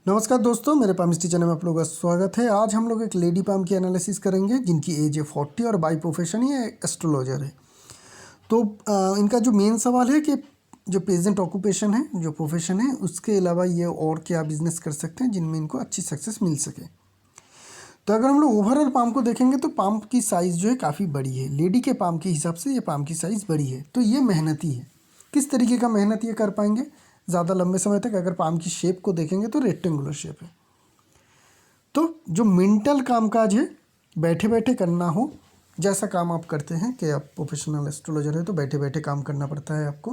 नमस्कार दोस्तों, मेरे पाम चैनल में आप लोगों का स्वागत है। आज हम लोग एक लेडी पाम की एनालिसिस करेंगे जिनकी एज है 40 और बाई प्रोफेशन ये एस्ट्रोलॉजर है। तो इनका जो मेन सवाल है कि जो प्रेजेंट ऑक्यूपेशन है, जो प्रोफेशन है, उसके अलावा ये और क्या बिजनेस कर सकते हैं जिनमें इनको अच्छी सक्सेस मिल सके। तो अगर हम लोग ओवरऑल पाम को देखेंगे तो पाम की साइज़ जो है काफ़ी बड़ी है। लेडी के पाम के हिसाब से ये पाम की साइज़ बड़ी है। तो ये मेहनती है। किस तरीके का मेहनत ये कर पाएंगे ज़्यादा लंबे समय तक? अगर पाम की शेप को देखेंगे तो रेक्टेंगुलर शेप है। तो जो मेंटल कामकाज है, बैठे बैठे करना हो, जैसा काम आप करते हैं कि आप प्रोफेशनल एस्ट्रोलॉजर है तो बैठे बैठे काम करना पड़ता है आपको,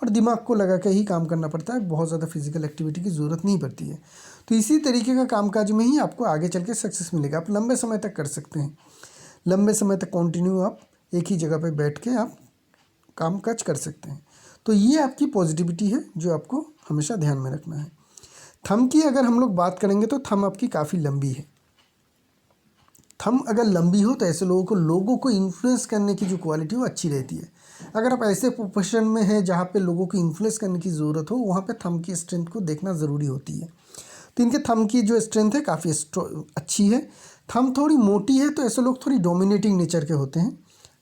और दिमाग को लगा के ही काम करना पड़ता है। बहुत ज़्यादा फिजिकल एक्टिविटी की ज़रूरत नहीं पड़ती है। तो इसी तरीके का कामकाज में ही आपको आगे चल के सक्सेस मिलेगा। आप लंबे समय तक कर सकते हैं। लंबे समय तक कंटिन्यू आप एक ही जगह पर बैठ के आप काम काज कर सकते हैं। तो ये आपकी पॉजिटिविटी है जो आपको हमेशा ध्यान में रखना है। थंब की अगर हम लोग बात करेंगे तो थंब आपकी काफ़ी लंबी है। थंब अगर लंबी हो तो ऐसे लोगों को इन्फ्लुएंस करने की जो क्वालिटी है वो अच्छी रहती है। अगर आप ऐसे प्रोफेशन में हैं जहाँ पे लोगों को इन्फ्लुएंस करने की ज़रूरत हो, वहाँ पे थंब की स्ट्रेंथ को देखना ज़रूरी होती है। तो इनके थंब की जो स्ट्रेंथ है काफ़ी अच्छी है। थंब थोड़ी मोटी है तो ऐसे लोग थोड़ी डोमिनेटिंग नेचर के होते हैं,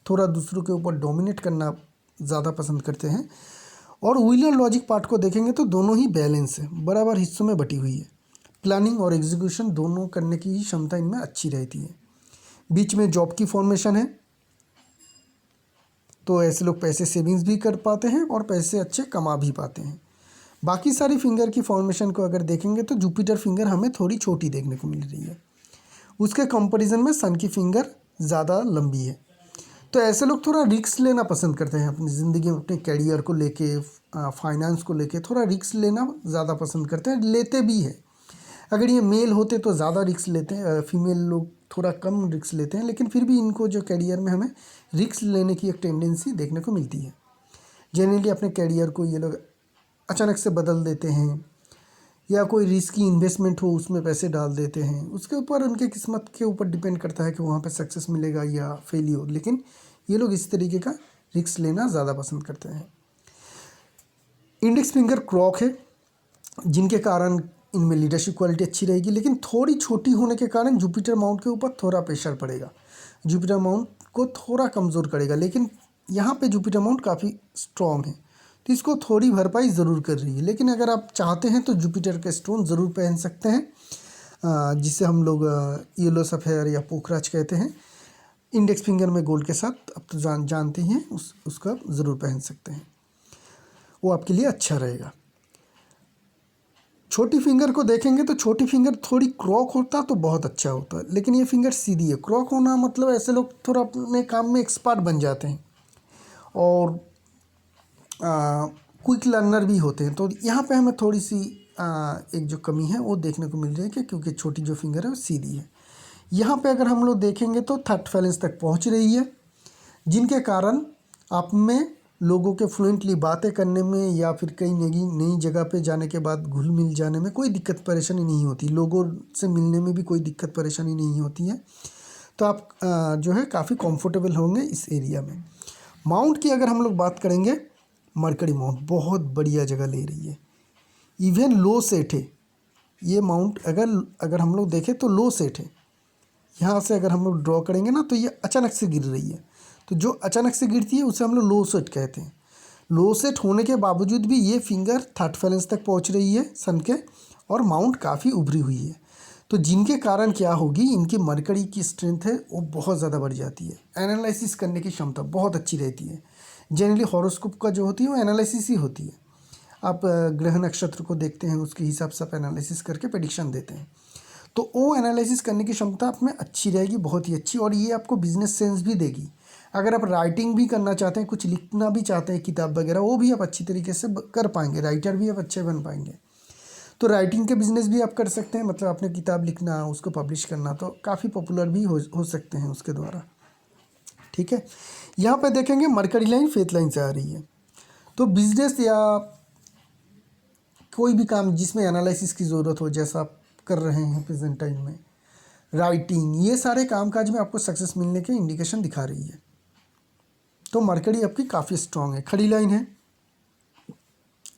थोड़ा दूसरों के ऊपर डोमिनेट करना ज़्यादा पसंद करते हैं। और व्हील और लॉजिक पार्ट को देखेंगे तो दोनों ही बैलेंस है, बराबर हिस्सों में बटी हुई है। प्लानिंग और एग्जीक्यूशन दोनों करने की क्षमता इनमें अच्छी रहती है। बीच में जॉब की फॉर्मेशन है तो ऐसे लोग पैसे सेविंग्स भी कर पाते हैं और पैसे अच्छे कमा भी पाते हैं। बाकी सारी फिंगर की फॉर्मेशन को अगर देखेंगे तो जुपिटर फिंगर हमें थोड़ी छोटी देखने को मिल रही है। उसके कंपैरिजन में सन की फिंगर ज़्यादा लंबी है। तो ऐसे लोग थोड़ा रिस्क लेना पसंद करते हैं अपनी ज़िंदगी में, अपने कैरियर को लेके, फाइनेंस को लेके थोड़ा रिस्क लेना ज़्यादा पसंद करते हैं, लेते भी हैं। अगर ये मेल होते तो ज़्यादा रिस्क लेते हैं, फीमेल लोग थोड़ा कम रिस्क लेते हैं, लेकिन फिर भी इनको जो कैरियर में हमें रिस्क लेने की एक टेंडेंसी देखने को मिलती है। जनरली अपने कैरियर को ये लोग अचानक से बदल देते हैं, या कोई रिस्की इन्वेस्टमेंट हो उसमें पैसे डाल देते हैं। उसके ऊपर उनके किस्मत के ऊपर डिपेंड करता है कि वहाँ पे सक्सेस मिलेगा या फेलियर, लेकिन ये लोग इस तरीके का रिस्क लेना ज़्यादा पसंद करते हैं। इंडेक्स फिंगर क्रॉक है जिनके कारण इनमें लीडरशिप क्वालिटी अच्छी रहेगी, लेकिन थोड़ी छोटी होने के कारण जुपिटर माउंट के ऊपर थोड़ा प्रेशर पड़ेगा, जुपिटर माउंट को थोड़ा कमज़ोर करेगा। लेकिन यहाँ पे जुपिटर माउंट काफ़ी स्ट्रॉन्ग है तो इसको थोड़ी भरपाई ज़रूर कर रही है। लेकिन अगर आप चाहते हैं तो जुपिटर के स्टोन ज़रूर पहन सकते हैं, जिसे हम लोग येलो सफ़ेयर या पोखराज कहते हैं। इंडेक्स फिंगर में गोल्ड के साथ अब तो जानते ही हैं, उसका ज़रूर पहन सकते हैं, वो आपके लिए अच्छा रहेगा। छोटी फिंगर को देखेंगे तो छोटी फिंगर थोड़ी क्रॉक होता तो बहुत अच्छा होता, लेकिन ये फिंगर सीधी है। क्रॉक होना मतलब ऐसे लोग थोड़ा अपने काम में एक्सपर्ट बन जाते हैं और क्विक लर्नर भी होते हैं। तो यहाँ पे हमें थोड़ी सी एक जो कमी है वो देखने को मिल रही है कि क्योंकि छोटी जो फिंगर है वो सीधी है। यहाँ पे अगर हम लोग देखेंगे तो थर्ड फैलेंस तक पहुँच रही है, जिनके कारण आप में लोगों के फ्लुएंटली बातें करने में या फिर कई नई जगह पे जाने के बाद घुल मिल जाने में कोई दिक्कत परेशानी नहीं होती, लोगों से मिलने में भी कोई दिक्कत परेशानी नहीं होती है। तो आप जो है काफ़ी कंफर्टेबल होंगे इस एरिया में। माउंट की अगर हम लोग बात करेंगे, मरकरी माउंट बहुत बढ़िया जगह ले रही है, इवन लो सेट है ये माउंट। अगर हम लोग देखें तो लो सेट है। यहाँ से अगर हम लोग ड्रॉ करेंगे ना तो ये अचानक से गिर रही है, तो जो अचानक से गिरती है उसे हम लोग लो सेट कहते हैं। लो सेट होने के बावजूद भी ये फिंगर थर्ड फैलेंस तक पहुँच रही है सन के, और माउंट काफ़ी उभरी हुई है। तो जिनके कारण क्या होगी, इनकी मरकरी की स्ट्रेंथ है वो बहुत ज़्यादा बढ़ जाती है। एनालिसिस करने की क्षमता बहुत अच्छी रहती है। जनरली हॉरोस्कोप का जो होती है वो एनालिसिस ही होती है। आप ग्रह नक्षत्र को देखते हैं, उसके हिसाब से आप एनालिसिस करके प्रेडिक्शन देते हैं। तो वो एनालिसिस करने की क्षमता आप में अच्छी रहेगी, बहुत ही अच्छी, और ये आपको बिजनेस सेंस भी देगी। अगर आप राइटिंग भी करना चाहते हैं, कुछ लिखना भी चाहते हैं, किताब वगैरह, वो भी आप अच्छी तरीके से कर पाएंगे। राइटर भी आप अच्छे बन पाएंगे। तो राइटिंग के बिजनेस भी आप कर सकते हैं, मतलब आपने किताब लिखना, उसको पब्लिश करना, तो काफ़ी पॉपुलर भी हो सकते हैं उसके द्वारा। ठीक है, यहाँ पे देखेंगे मरकरी लाइन फेथ लाइन से आ रही है। तो बिजनेस या कोई भी काम जिसमें एनालिसिस की ज़रूरत हो, जैसा आप कर रहे हैं प्रेजेंट टाइम में, राइटिंग, ये सारे कामकाज में आपको सक्सेस मिलने के इंडिकेशन दिखा रही है। तो मरकरी आपकी काफ़ी स्ट्रांग है। खड़ी लाइन है,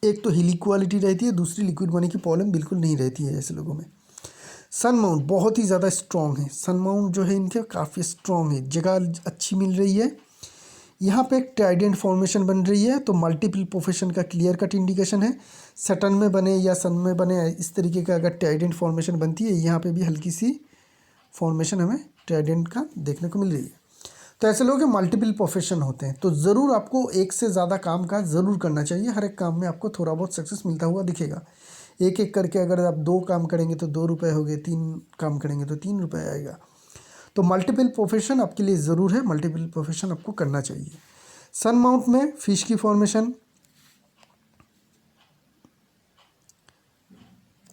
एक तो हील इक्वालिटी रहती है, दूसरी लिक्विड मनी की प्रॉब्लम बिल्कुल नहीं रहती है ऐसे लोगों में। सन माउंट बहुत ही ज़्यादा स्ट्रॉन्ग है, सन माउंट जो है इनके काफ़ी स्ट्रॉन्ग है, जगह अच्छी मिल रही है। यहाँ पे एक ट्राइडेंट फॉर्मेशन बन रही है, तो मल्टीपल प्रोफेशन का क्लियर कट इंडिकेशन है। सटन में बने या सन में बने, इस तरीके का अगर ट्राइडेंट फॉर्मेशन बनती है, यहाँ पे भी हल्की सी फॉर्मेशन हमें ट्राइडेंट का देखने को मिल रही है। तो ऐसे लोग मल्टीपल प्रोफेशन होते हैं, तो ज़रूर आपको एक से ज़्यादा काम का ज़रूर करना चाहिए। हर एक काम में आपको थोड़ा बहुत सक्सेस मिलता हुआ दिखेगा। एक एक करके अगर आप 2 काम करेंगे तो 2 रुपये हो गए, 3 काम करेंगे तो 3 रुपये आएगा। तो मल्टीपल प्रोफेशन आपके लिए ज़रूर है, मल्टीपल प्रोफेशन आपको करना चाहिए। सन माउंट में फिश की फॉर्मेशन,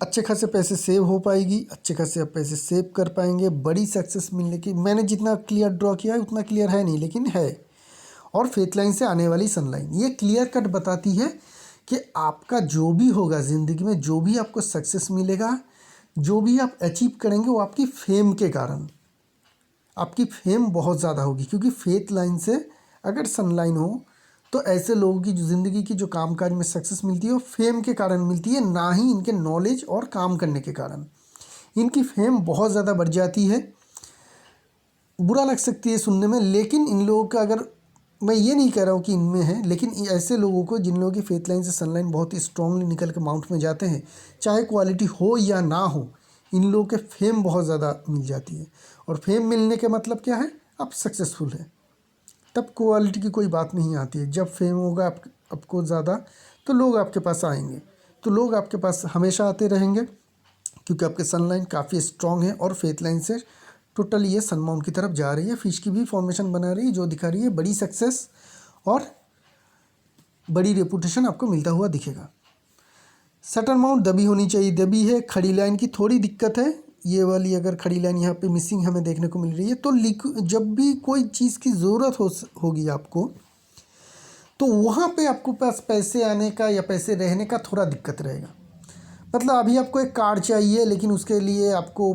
अच्छे खासे पैसे सेव हो पाएगी, अच्छे खासे आप पैसे सेव कर पाएंगे, बड़ी सक्सेस मिलने की। मैंने जितना क्लियर ड्रॉ किया है उतना क्लियर है नहीं, लेकिन है। और फेथ लाइन से आने वाली सनलाइन ये क्लियर कट बताती है कि आपका जो भी होगा ज़िंदगी में, जो भी आपको सक्सेस मिलेगा, जो भी आप अचीव करेंगे, वो आपकी फेम के कारण, आपकी फेम बहुत ज़्यादा होगी। क्योंकि फेथ लाइन से अगर सनलाइन हो तो ऐसे लोगों की जो ज़िंदगी की जो कामकाज में सक्सेस मिलती है वो फेम के कारण मिलती है, ना ही इनके नॉलेज और काम करने के कारण। इनकी फेम बहुत ज़्यादा बढ़ जाती है। बुरा लग सकती है सुनने में, लेकिन इन लोगों का, अगर मैं ये नहीं कह रहा हूँ कि इनमें है, लेकिन ऐसे लोगों को, जिन लोगों की फेथ लाइन से सनलाइन बहुत ही स्ट्रांगली निकल के माउंट में जाते हैं, चाहे क्वालिटी हो या ना हो, इन लोगों के फेम बहुत ज़्यादा मिल जाती है। और फेम मिलने के मतलब क्या है, आप सक्सेसफुल है, तब क्वालिटी की कोई बात नहीं आती है। जब फेम होगा आपको ज़्यादा, तो लोग आपके पास आएंगे, तो लोग आपके पास हमेशा आते रहेंगे, क्योंकि आपके सनलाइन काफ़ी स्ट्रॉन्ग है और फेथ लाइन से टोटल ये सन माउंट की तरफ जा रही है। फिश की भी फॉर्मेशन बना रही है, जो दिखा रही है बड़ी सक्सेस और बड़ी रेपुटेशन आपको मिलता हुआ दिखेगा। सटन माउंट दबी होनी चाहिए, दबी है। खड़ी लाइन की थोड़ी दिक्कत है, ये वाली अगर खड़ी लाइन यहाँ पे मिसिंग हमें देखने को मिल रही है, तो जब भी कोई चीज़ की ज़रूरत होगी आपको, तो वहाँ पे आपको पास पैसे आने का या पैसे रहने का थोड़ा दिक्कत रहेगा। मतलब अभी आपको एक कार चाहिए, लेकिन उसके लिए आपको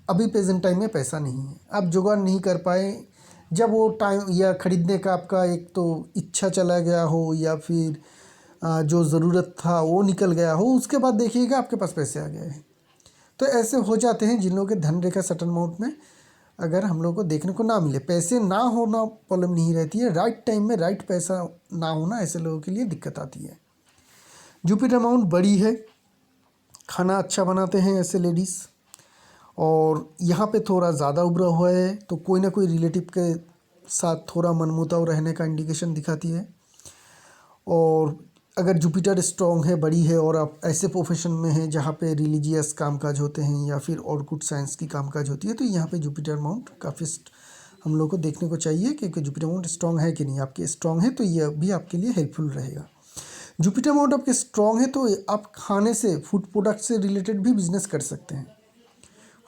अभी प्रेजेंट टाइम में पैसा नहीं है, आप जुगाड़ नहीं कर पाए। जब वो टाइम या ख़रीदने का आपका एक तो इच्छा चला गया हो, या फिर जो ज़रूरत था वो निकल गया हो, उसके बाद देखिएगा आपके पास पैसे आ गए हैं। तो ऐसे हो जाते हैं जिन लोगों के धन रेखा सटन माउंट में अगर हम लोग को देखने को ना मिले। पैसे ना होना प्रॉब्लम नहीं रहती है, राइट टाइम में राइट पैसा ना होना ऐसे लोगों के लिए दिक्कत आती है। जुपिटर माउंट बड़ी है, खाना अच्छा बनाते हैं ऐसे लेडीज़, और यहाँ पे थोड़ा ज़्यादा उभरा हुआ है, तो कोई ना कोई रिलेटिव के साथ थोड़ा मनमुटाव रहने का इंडिकेशन दिखाती है। और अगर जुपिटर स्ट्रॉन्ग है, बड़ी है, और आप ऐसे प्रोफेशन में हैं जहाँ पे रिलीजियस कामकाज होते हैं या फिर और कुछ साइंस की कामकाज होती है, तो यहाँ पे जुपिटर माउंट काफ़ी हम लोग को देखने को चाहिए, क्योंकि जुपिटर माउंट स्ट्रॉन्ग है कि नहीं। आपके स्ट्रॉन्ग है तो ये भी आपके लिए हेल्पफुल रहेगा। जुपिटर माउंट आपके स्ट्रॉन्ग है तो आप खाने से, फूड प्रोडक्ट से रिलेटेड भी बिजनेस कर सकते हैं,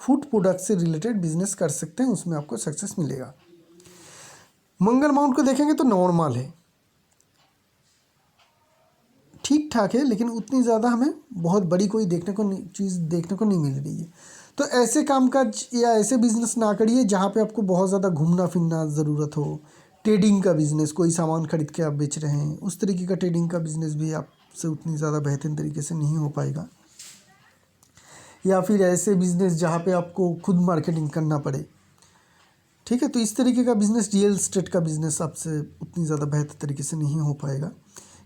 फूड प्रोडक्ट से रिलेटेड बिजनेस कर सकते हैं, उसमें आपको सक्सेस मिलेगा। मंगल माउंट को देखेंगे तो नॉर्मल है, ठीक ठाक है, लेकिन उतनी ज़्यादा हमें बहुत बड़ी कोई चीज़ देखने को नहीं मिल रही है। तो ऐसे कामकाज या ऐसे बिजनेस ना करिए जहाँ पे आपको बहुत ज़्यादा घूमना फिरना ज़रूरत हो। ट्रेडिंग का बिज़नेस, कोई सामान खरीद के आप बेच रहे हैं, उस तरीके का ट्रेडिंग का बिज़नेस भी आपसे उतनी ज़्यादा बेहतरीन तरीके से नहीं हो पाएगा। या फिर ऐसे बिज़नेस जहाँ पे आपको खुद मार्केटिंग करना पड़े, ठीक है, तो इस तरीके का बिज़नेस, रियल एस्टेट का बिज़नेस आपसे उतनी ज़्यादा बेहतर तरीके से नहीं हो पाएगा,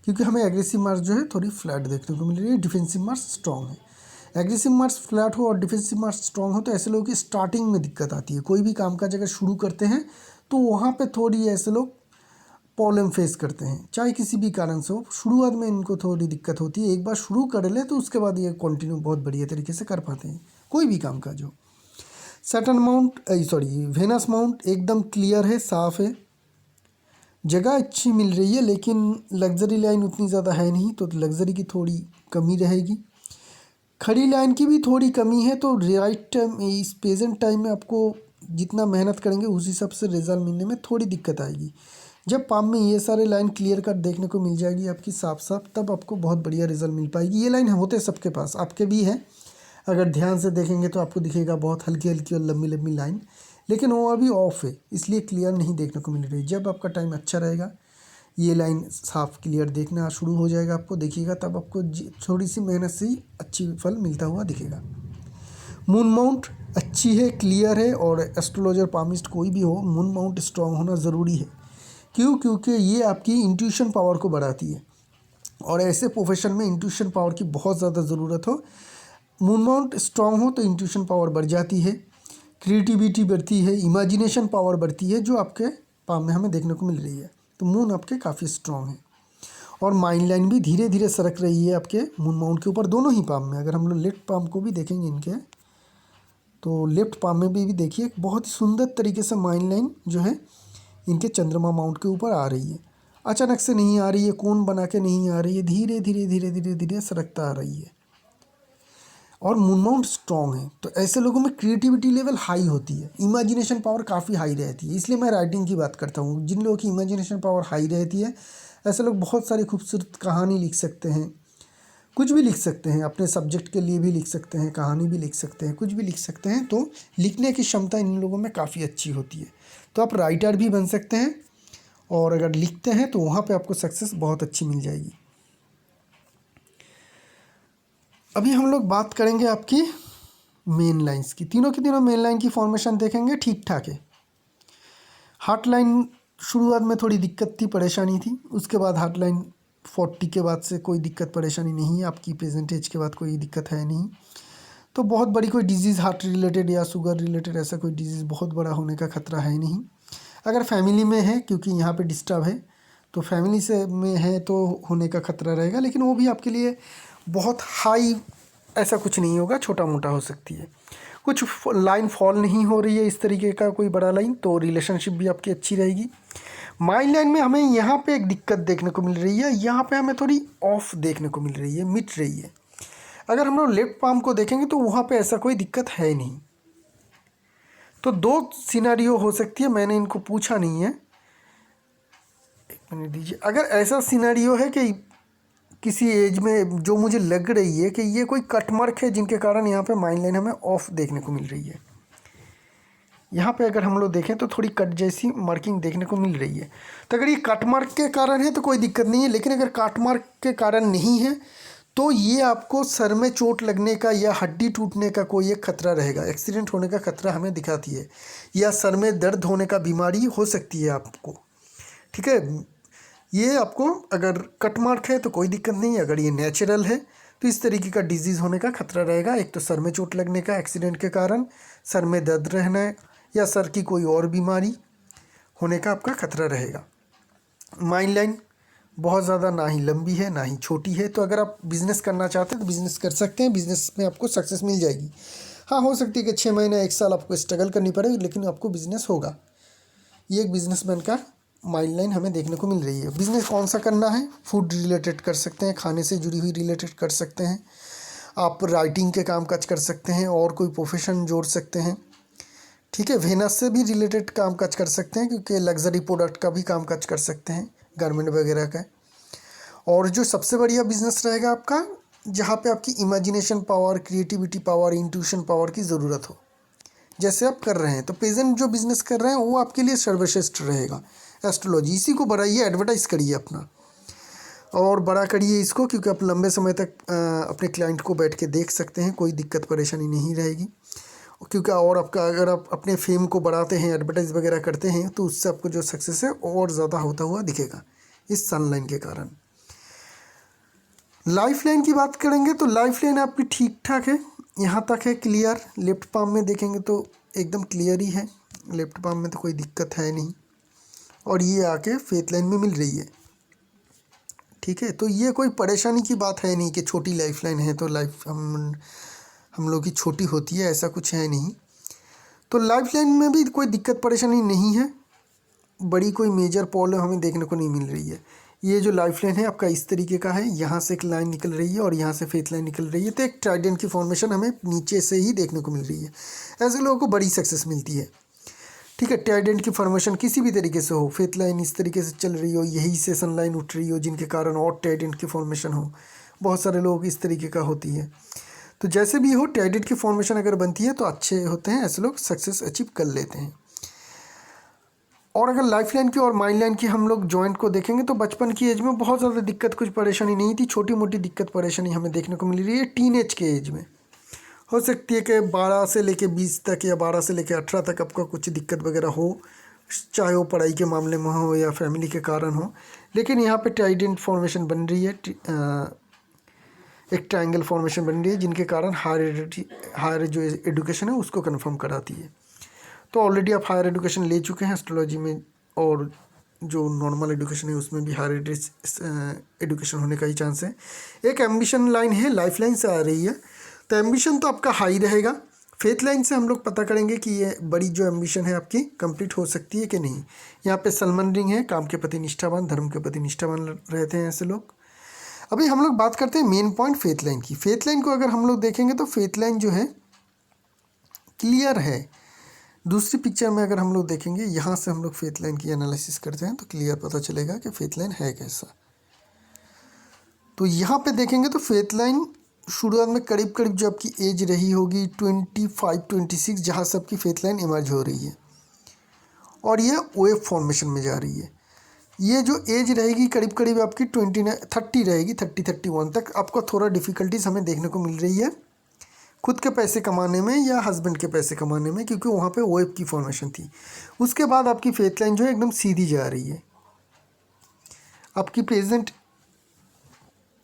क्योंकि हमें एग्रेसिव मार्स जो है थोड़ी फ्लैट देखने को मिल रही है, डिफेंसिव मार्स स्ट्रॉन्ग है। एग्रेसिव मार्स फ्लैट हो और डिफेंसिव मार्स स्ट्रॉन्ग हो तो ऐसे लोगों की स्टार्टिंग में दिक्कत आती है। कोई भी कामकाज अगर शुरू करते हैं तो वहाँ पे थोड़ी ऐसे लोग प्रॉब्लम फेस करते हैं, चाहे किसी भी कारण से हो। शुरुआत में इनको थोड़ी दिक्कत होती है, एक बार शुरू कर ले तो उसके बाद ये कंटिन्यू बहुत बढ़िया तरीके से कर पाते हैं, कोई भी कामकाज हो। सैटर्न माउंट, वेनस माउंट एकदम क्लियर है, साफ़ है, जगह अच्छी मिल रही है, लेकिन लग्जरी लाइन उतनी ज़्यादा है नहीं, तो लग्जरी की थोड़ी कमी रहेगी। खड़ी लाइन की भी थोड़ी कमी है, तो राइट टाइम, इस प्रेजेंट टाइम में आपको जितना मेहनत करेंगे उस हिसाब से रिजल्ट मिलने में थोड़ी दिक्कत आएगी। जब पाम में ये सारे लाइन क्लियर कट देखने को मिल जाएगी आपकी साफ साफ, तब आपको बहुत बढ़िया रिजल्ट मिल पाएगी। ये लाइन होते सबके पास, आपके भी है, अगर ध्यान से देखेंगे तो आपको दिखेगा बहुत हल्की हल्की और लंबी लंबी लाइन, लेकिन वो अभी ऑफ है, इसलिए क्लियर नहीं देखने को मिल रही। जब आपका टाइम अच्छा रहेगा ये लाइन साफ क्लियर देखना शुरू हो जाएगा आपको, देखिएगा तब आपको थोड़ी सी मेहनत से ही अच्छी फल मिलता हुआ दिखेगा। मून माउंट अच्छी है, क्लियर है, और एस्ट्रोलॉजर पामिस्ट कोई भी हो, मून माउंट स्ट्रांग होना ज़रूरी है। क्यों? क्योंकि ये आपकी इंट्यूशन पावर को बढ़ाती है, और ऐसे प्रोफेशन में इंट्यूशन पावर की बहुत ज़्यादा ज़रूरत हो। मून माउंट स्ट्रांग हो तो इंट्यूशन पावर बढ़ जाती है, क्रिएटिविटी बढ़ती है, इमेजिनेशन पावर बढ़ती है, जो आपके पाम में हमें देखने को मिल रही है। तो मून आपके काफ़ी स्ट्रांग है, और माइंड लाइन भी धीरे धीरे सरक रही है आपके मून माउंट के ऊपर, दोनों ही पाम में। अगर हम लोग लेफ्ट पाम को भी देखेंगे इनके, तो लेफ्ट पाम में भी देखिए बहुत ही सुंदर तरीके से माइंड लाइन जो है इनके चंद्रमा माउंट के ऊपर आ रही है। अचानक से नहीं आ रही है, कोण बना के नहीं आ रही है, धीरे धीरे धीरे धीरे धीरे सरकता आ रही है, और मून माउंट स्ट्रॉन्ग है। तो ऐसे लोगों में क्रिएटिविटी लेवल हाई होती है, इमेजिनेशन पावर काफ़ी हाई रहती है। इसलिए मैं राइटिंग की बात करता हूँ। जिन लोगों की इमेजिनेशन पावर हाई रहती है, ऐसे लोग बहुत सारी खूबसूरत कहानी लिख सकते हैं, कुछ भी लिख सकते हैं, अपने सब्जेक्ट के लिए भी लिख सकते हैं, कहानी भी लिख सकते हैं, कुछ भी लिख सकते हैं। तो लिखने की क्षमता इन लोगों में काफ़ी अच्छी होती है। तो आप राइटर भी बन सकते हैं, और अगर लिखते हैं तो वहाँ पे आपको सक्सेस बहुत अच्छी मिल जाएगी। अभी हम लोग बात करेंगे आपकी मेन लाइंस की। तीनों की तीनों मेन लाइन की फॉर्मेशन देखेंगे, ठीक ठाक है। हार्ट लाइन शुरुआत में थोड़ी दिक्कत थी, परेशानी थी, उसके बाद हार्ट लाइन 40 के बाद से कोई दिक्कत परेशानी नहीं है आपकी, प्रेजेंट एज के बाद कोई दिक्कत है नहीं। तो बहुत बड़ी कोई डिजीज़ हार्ट रिलेटेड या शुगर रिलेटेड ऐसा कोई डिजीज़ बहुत बड़ा होने का खतरा है नहीं। अगर फैमिली में है, क्योंकि यहाँ पे डिस्टर्ब है, तो फैमिली से में है तो होने का खतरा रहेगा, लेकिन वो भी आपके लिए बहुत हाई ऐसा कुछ नहीं होगा, छोटा मोटा हो सकती है। कुछ लाइन फॉल नहीं हो रही है इस तरीके का कोई बड़ा लाइन, तो रिलेशनशिप भी आपकी अच्छी रहेगी। माइंड लाइन में हमें यहाँ पे एक दिक्कत देखने को मिल रही है, यहाँ पे हमें थोड़ी ऑफ देखने को मिल रही है, मिट रही है। अगर हम लोग लेफ्ट पाम को देखेंगे तो वहाँ पे ऐसा कोई दिक्कत है नहीं। तो दो सिनेरियो हो सकती है, मैंने इनको पूछा नहीं है, एक मिनट दीजिए। अगर ऐसा सिनेरियो है कि किसी एज में जो मुझे लग रही है कि ये कोई कटमार्क है, जिनके कारण यहाँ पे माइंड लाइन हमें ऑफ देखने को मिल रही है। यहाँ पे अगर हम लोग देखें तो थोड़ी कट जैसी मार्किंग देखने को मिल रही है। तो अगर ये कट मार्क के कारण है तो कोई दिक्कत नहीं है, लेकिन अगर कट मार्क के कारण नहीं है तो ये आपको सर में चोट लगने का या हड्डी टूटने का कोई एक खतरा रहेगा, एक्सीडेंट होने का खतरा हमें दिखाती है, या सर में दर्द होने का बीमारी हो सकती है आपको। ठीक है, ये आपको अगर कट मार्क है तो कोई दिक्कत नहीं है। अगर ये नेचुरल है तो इस तरीके का डिजीज़ होने का खतरा रहेगा। एक तो सर में चोट लगने का एक्सीडेंट के कारण, सर में दर्द रहना, या सर की कोई और बीमारी होने का आपका खतरा रहेगा। माइंड लाइन बहुत ज़्यादा ना ही लंबी है ना ही छोटी है। तो अगर आप बिज़नेस करना चाहते हैं तो बिज़नेस कर सकते हैं, बिज़नेस में आपको सक्सेस मिल जाएगी। हाँ, हो सकती है कि 6 महीने 1 साल आपको स्ट्रगल करनी पड़ेगी, लेकिन आपको बिज़नेस होगा। ये एक बिज़नेसमैन का माइंड लाइन हमें देखने को मिल रही है। बिज़नेस कौन सा करना है? फूड रिलेटेड कर सकते हैं, खाने से जुड़ी हुई रिलेटेड कर सकते हैं, आप राइटिंग के काम काज कर सकते हैं, और कोई प्रोफेशन जोड़ सकते हैं। ठीक है, वेनस से भी रिलेटेड काम काज कर सकते हैं, क्योंकि लग्जरी प्रोडक्ट का भी काम काज कर सकते हैं, गारमेंट वगैरह का। और जो सबसे बढ़िया बिजनेस रहेगा आपका, जहाँ पे आपकी imagination power, creativity power, intuition power की ज़रूरत हो, जैसे आप कर रहे हैं। तो प्रेजेंट जो बिज़नेस कर रहे हैं वो आपके लिए सर्वश्रेष्ठ रहेगा। एस्ट्रोलॉजी, इसी को बढ़ाइए, एडवर्टाइज़ करिए अपना, और बड़ा करिए इसको, क्योंकि आप लंबे समय तक अपने क्लाइंट को बैठ के देख सकते हैं, कोई दिक्कत परेशानी नहीं रहेगी। क्योंकि और आपका अगर आप अपने फेम को बढ़ाते हैं, एडवर्टाइज वगैरह करते हैं, तो उससे आपको जो सक्सेस है और ज़्यादा होता हुआ दिखेगा इस सनलाइन के कारण। लाइफ लाइन की बात करेंगे तो लाइफ लाइन आपकी ठीक ठाक है, यहाँ तक है क्लियर। लेफ्ट पाम में देखेंगे तो एकदम क्लियर ही है, लेफ्ट पाम में तो कोई दिक्कत है नहीं, और ये आके फेथ लाइन में मिल रही है। ठीक है, तो ये कोई परेशानी की बात है नहीं कि छोटी लाइफ लाइन है तो लाइफ हम लोग की छोटी होती है, ऐसा कुछ है नहीं। तो लाइफ लाइन में भी कोई दिक्कत परेशानी नहीं है, बड़ी कोई मेजर प्रॉब्लम हमें देखने को नहीं मिल रही है। ये जो लाइफ लाइन है आपका इस तरीके का है, यहाँ से एक लाइन निकल रही है और यहाँ से फेथ लाइन निकल रही है, तो एक ट्राइडेंट की फॉर्मेशन हमें नीचे से ही देखने को मिल रही है। ऐसे लोगों को बड़ी सक्सेस मिलती है। ठीक है, ट्राइडेंट की फॉर्मेशन किसी भी तरीके से हो, फेथ लाइन इस तरीके से चल रही हो, यही से सन लाइन उठ रही हो, जिनके कारण और ट्राइडेंट की फॉर्मेशन हो, बहुत सारे लोग इस तरीके का होती है। तो जैसे भी हो, ट्राइडेंट की फॉर्मेशन अगर बनती है तो अच्छे होते हैं, ऐसे लोग सक्सेस अचीव कर लेते हैं। और अगर लाइफ लाइन की और माइंड लाइन की हम लोग जॉइंट को देखेंगे तो बचपन की एज में बहुत ज़्यादा दिक्कत कुछ परेशानी नहीं थी, छोटी मोटी दिक्कत परेशानी हमें देखने को मिल रही है टीन एज के एज में। हो सकती है कि 12 से लेके 20 तक या 12 से लेके 18 तक आपका कुछ दिक्कत वगैरह हो, चाहे वो पढ़ाई के मामले में हो या फैमिली के कारण हो। लेकिन यहाँ पे ट्राइडेंट फॉर्मेशन बन रही है, एक ट्रायंगल फॉर्मेशन बन रही है, जिनके कारण हायर जो एडुकेशन है उसको कंफर्म कराती है। तो ऑलरेडी आप हायर एडुकेशन ले चुके हैं एस्ट्रोलॉजी में, और जो नॉर्मल एडुकेशन है उसमें भी हायर एडुकेशन होने का ही चांस है। एक एम्बिशन लाइन है, लाइफ लाइन से आ रही है, तो एम्बिशन तो आपका हाई रहेगा। फेथ लाइन से हम लोग पता करेंगे कि ये बड़ी जो एम्बिशन है आपकी कंप्लीट हो सकती है कि नहीं। यहाँ पे सलमान रिंग है, काम के प्रति निष्ठावान, धर्म के प्रति निष्ठावान रहते हैं ऐसे लोग। अभी हम लोग बात करते हैं मेन पॉइंट फेथ लाइन की। फेथ लाइन को अगर हम लोग देखेंगे तो फेथ लाइन जो है क्लियर है। दूसरी पिक्चर में अगर हम लोग देखेंगे, यहाँ से हम लोग फेथ लाइन की एनालिसिस करते हैं तो क्लियर पता चलेगा कि फेथ लाइन है कैसा। तो यहाँ पे देखेंगे तो फेथ लाइन शुरुआत में करीब करीब जो आपकी एज रही होगी 25-26, जहाँ से आपकी फेथ लाइन इमर्ज हो रही है और ये वेव फॉर्मेशन में जा रही है। ये जो एज रहेगी करीब करीब आपकी 30 रहेगी, 30-31 तक आपको थोड़ा डिफ़िकल्टीज हमें देखने को मिल रही है खुद के पैसे कमाने में या हस्बैंड के पैसे कमाने में, क्योंकि वहाँ पे वेव की फॉर्मेशन थी। उसके बाद आपकी फेथ लाइन जो है एकदम सीधी जा रही है। आपकी प्रेजेंट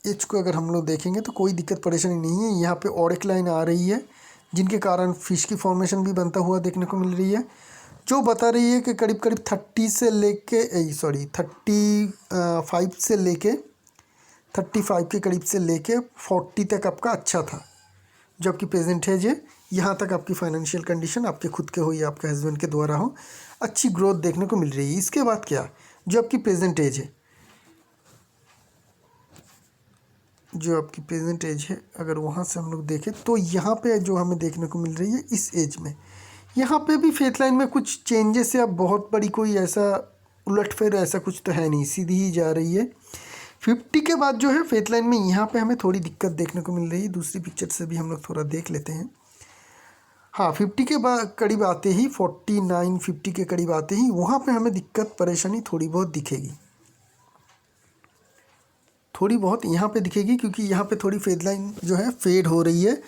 एज को अगर हम लोग देखेंगे तो कोई दिक्कत परेशानी नहीं है। यहाँ पे और एक लाइन आ रही है जिनके कारण फिश की फॉर्मेशन भी बनता हुआ देखने को मिल रही है, जो बता रही है कि करीब करीब 35 से लेके 35 के करीब से लेके 40 तक आपका अच्छा था। जो आपकी प्रेजेंट एज है, यहाँ तक आपकी फाइनेंशियल कंडीशन आपके खुद के हो या आपके हस्बैंड के द्वारा हो, अच्छी ग्रोथ देखने को मिल रही है। इसके बाद क्या, जो आपकी प्रेजेंट एज है, अगर वहाँ से हम लोग देखें तो यहाँ पे जो हमें देखने को मिल रही है इस एज में, यहाँ पे भी फेथ लाइन में कुछ चेंजेस या बहुत बड़ी कोई ऐसा उलटफेर ऐसा कुछ तो है नहीं, सीधी ही जा रही है। 50 के बाद जो है फेथ लाइन में यहाँ पे हमें थोड़ी दिक्कत देखने को मिल रही है। दूसरी पिक्चर से भी हम लोग थोड़ा देख लेते हैं। हाँ, 50 के बाद करीब आते ही 49-50 के करीब आते ही वहाँ पे हमें दिक्कत परेशानी थोड़ी बहुत दिखेगी, थोड़ी बहुत यहाँ पे दिखेगी, क्योंकि यहाँ पे थोड़ी फेथ लाइन जो है फेड हो रही है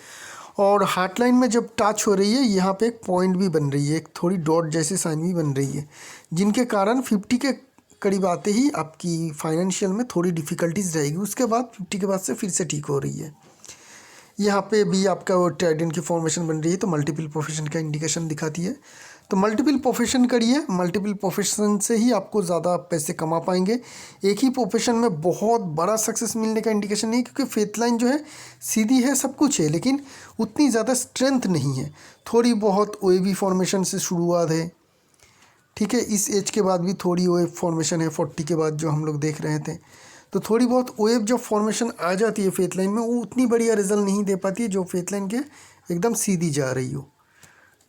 और हार्ट लाइन में जब टच हो रही है यहाँ पे एक पॉइंट भी बन रही है, एक थोड़ी डॉट जैसी साइन भी बन रही है, जिनके कारण 50 के करीब आते ही आपकी फाइनेंशियल में थोड़ी डिफ़िकल्टीज रहेगी। उसके बाद 50 के बाद से फिर से ठीक हो रही है। यहाँ पे भी आपका वो ट्राइडेंट की फॉर्मेशन बन रही है, तो मल्टीपल प्रोफेशन का इंडिकेशन दिखाती है। तो मल्टीपल प्रोफेशन करिए, मल्टीपल प्रोफेशन से ही आपको ज़्यादा पैसे कमा पाएंगे। एक ही प्रोफेशन में बहुत बड़ा सक्सेस मिलने का इंडिकेशन नहीं, क्योंकि फेथ लाइन जो है सीधी है, सब कुछ है, लेकिन उतनी ज़्यादा स्ट्रेंथ नहीं है। थोड़ी बहुत वेवी फॉर्मेशन से शुरुआत है, ठीक है। इस एज के बाद भी थोड़ी वेव फॉर्मेशन है, 40 के बाद जो हम लोग देख रहे थे, तो थोड़ी बहुत वेव जब फॉर्मेशन आ जाती है फेथ लाइन में, वो उतनी बढ़िया रिजल्ट नहीं दे पाती है जो फेथ लाइन के एकदम सीधी जा रही हो,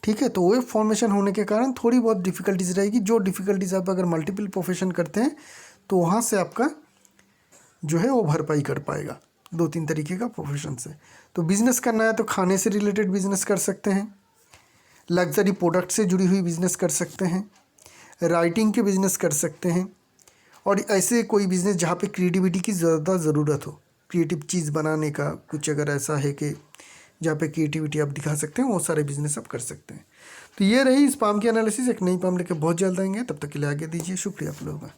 ठीक है। तो वेव फॉर्मेशन होने के कारण थोड़ी बहुत डिफ़िकल्टीज रहेगी। जो डिफ़िकल्टीज आप अगर मल्टीपल प्रोफेशन करते हैं तो वहाँ से आपका जो है वो भरपाई कर पाएगा 2-3 तरीके का प्रोफेशन से। तो बिज़नेस करना है तो खाने से रिलेटेड बिज़नेस कर सकते हैं, लग्जरी प्रोडक्ट से जुड़ी हुई बिज़नेस कर सकते हैं, राइटिंग के बिज़नेस कर सकते हैं, और ऐसे कोई बिज़नेस जहाँ पे क्रिएटिविटी की ज़्यादा ज़रूरत हो, क्रिएटिव चीज़ बनाने का कुछ अगर ऐसा है कि जहाँ पे क्रिएटिविटी आप दिखा सकते हैं, वो सारे बिज़नेस आप कर सकते हैं। तो ये रही इस पाम की एनालिसिस। एक नई पाम लेकर बहुत जल्द आएंगे, तब तक के लिए आगे दीजिए। शुक्रिया आप लोगों का।